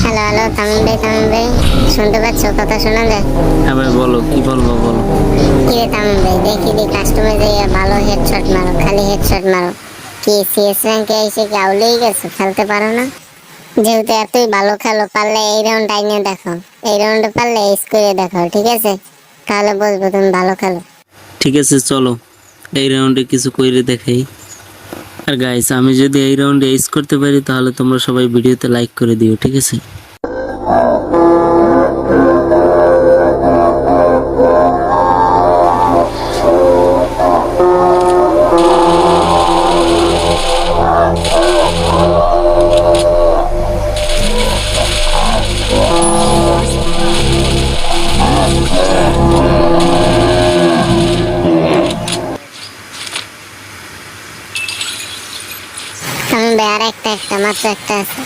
Hello hello, Tamim ভাই শুনতে পাচ্ছ? কথা শোনা যায়? হ্যাঁ ভাই বলো, কি বলবো বলো। কি রে তামিম ভাই, দেখি দি কাস্টমে যাইয়া ভালো হেডশট মারো, খালি হেডশট মারো। কি সিএস র্যাঙ্কে এসে কি আউলেই গেছো? খেলতে পারো না? যেহেতু এতই ভালো খেলো, পারলে এই রাউন্ড আইনে দেখো, এই রাউন্ডে পারলে এস করে দেখো, ঠিক আছে? তাহলে বলবো তুমি ভালো খেলো। ঠিক আছে চলো, এই রাউন্ডে কিছু কইরে দেখাই। আর গাইস, আমি যদি এই রাউন্ডে এস করতে পারি তাহলে তোমরা সবাই ভিডিওতে লাইক করে দিও, ঠিক আছে? তামিম ভাই আর একটা মাত্র একটা আছে।